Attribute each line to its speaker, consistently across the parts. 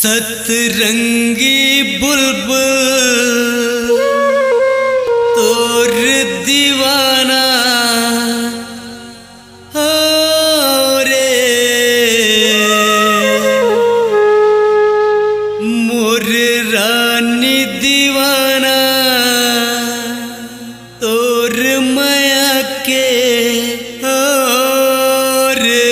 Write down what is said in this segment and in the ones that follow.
Speaker 1: सतरंगी बुलबुल तोर दीवाना हो रे, मोर रानी दीवाना तोर माया के हो रे।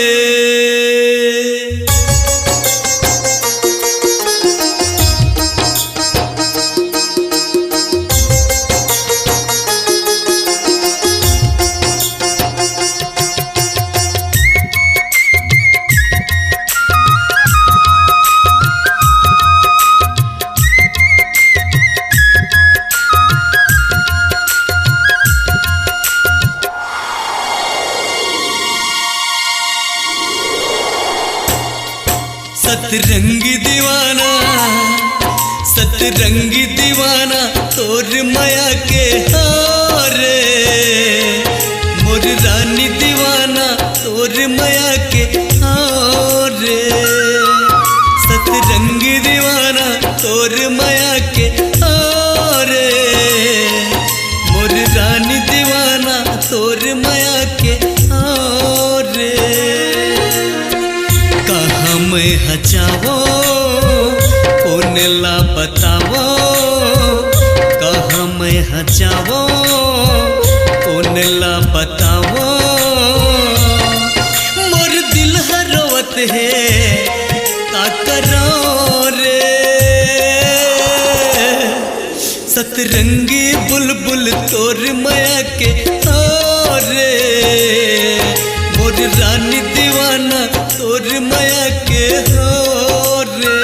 Speaker 1: सतरंगी दीवाना, सतरंगी दीवाना तोर माया के हो रे, मोर रानी दीवाना तोर माया के हो रे। सतरंगी दीवाना तोर माया के हो रे, मोर रानी दीवाना तोर माया के हो रे। कहाँ मैं हजावो कौन ला बतावो, कहाँ मैं हजावो कौन ला बतावो, मोर दिल हरोवत है का करो रे। सतरंगी बुलबुल तोर माया के हो रे, मोर रानी दीवाना तोर माया के हो रे।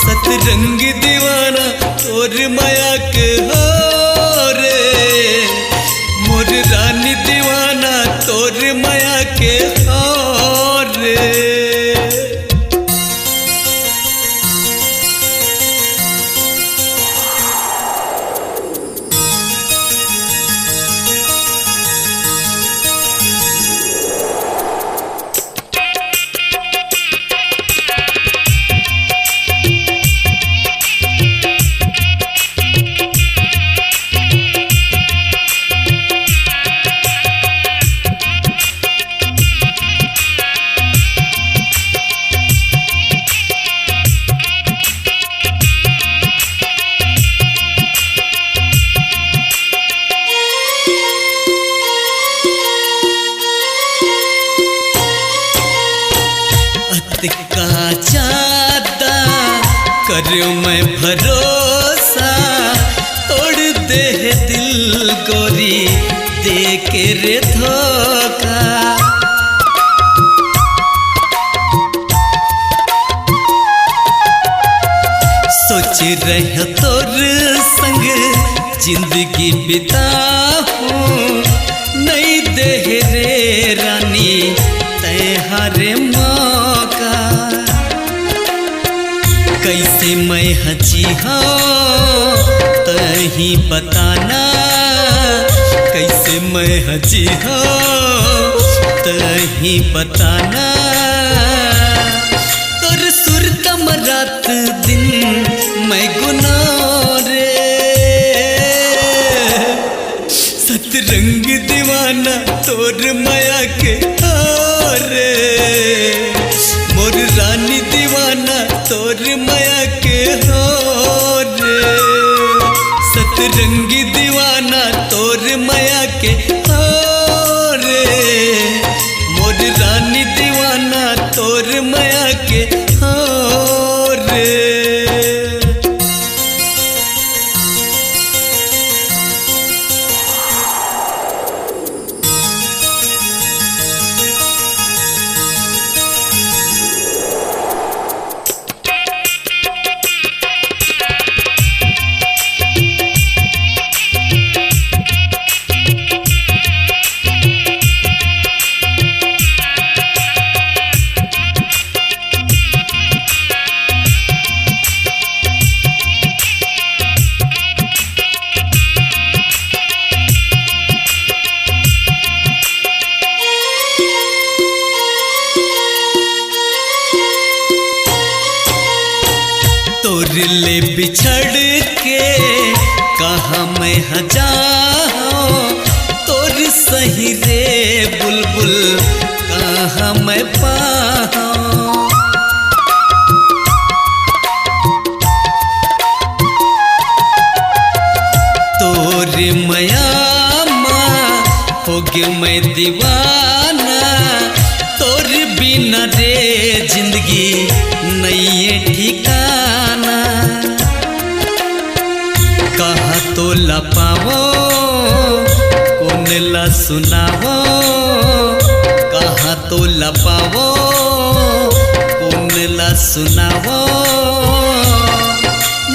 Speaker 1: सतरंगी दीवाना तोर माया के हो रे, मोर रानी दीवाना तोर माया के हो रे। का चाहता करो मैं भरोसा, तोड़ दे दिल गोरी दे के रे धोखा। सोच रहे तोर संग जिंदगी बिताऊं, नहीं दे रे रानी तय हरे मौका। कैसे मैं हंची हो तही बताना, कैसे मैं हंची हो तही बताना। तोर सुर कम रात दिन मैं गुना रे। सतरंग दीवाना तोर माया के हो रे, मोर रानी दीवाना तोर माया के हो रे। सतरंगी दीवाना तोर माया के हो रे, मोर रानी दीवाना तोर माया के हो रे। तोर ले बिछड़ के कहाँ मैं जाऊं, तोर सही रे बुलबुल कहाँ मैं पाऊं। तोर माया हो गया मैं दीवाना, तोर बिना रे जिंदगी नहीं है ठिकाना। कहाँ तो लपावो कौन ला सुनावो, कहाँ तो लपावो कौन ला सुनावो।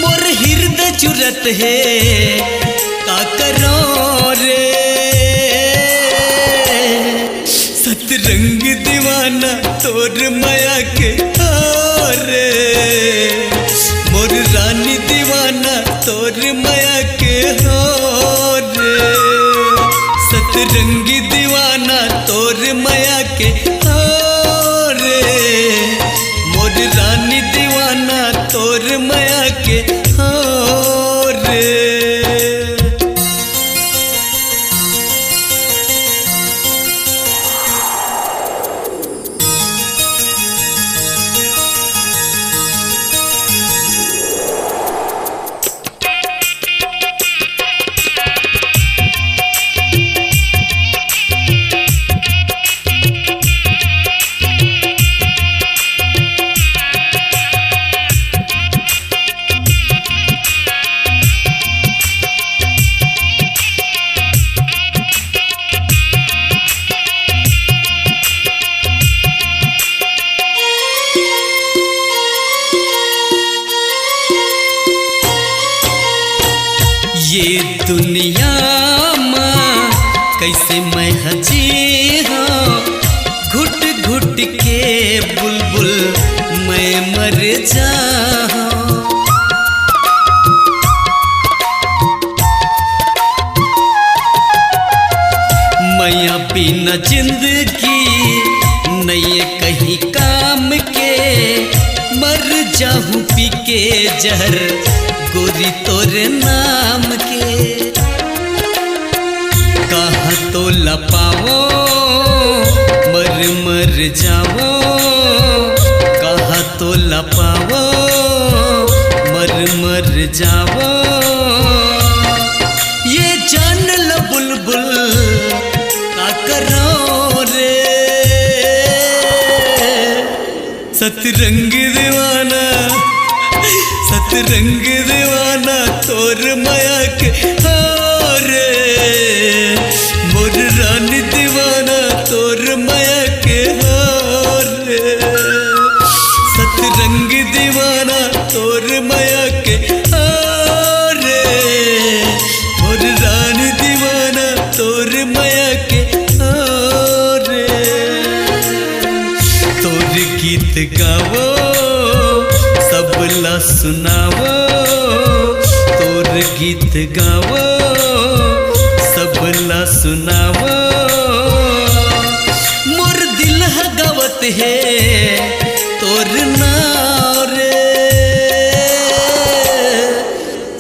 Speaker 1: मोर हृदय जुरत है का करो रे, सतरंग दीवाना तोर माया के हारे। मोर रानी दीवाना तोर माया के हारे, सतरंग दीवाना तोर माया के हारे। मोर रानी दीवाना तोर माया के हारे। ये दुनिया माँ कैसे मैं हजी हाँ, घुट घुट के बुलबुल मैं मर जाऊं। मैया बिना जिंदगी नहीं कहीं काम के, मर जाऊं पी के जहर गोरी तोरे नाम के। कहाँ तो लपावो मर मर जावो, कहाँ तो लपावो मर मर जावो। ये जान ल बुलबुल का करो रे, सतरंग दीवाना सतरंग दीवाना तोर माया के हारे। मोर रानी दीवाना तोर माया के हारे, सतरंग दीवाना तोर माया के हारे। मोर रानी दीवाना तोर माया के हारे। तोर गीत गावो सबला सुनावो, तोर गीत गावो सबला सुनावो। मोर दिल गावत है तोर नाव रे,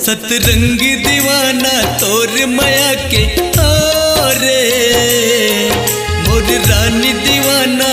Speaker 1: सतरंग दीवाना तोर माया के हारे। मोर रानी दीवाना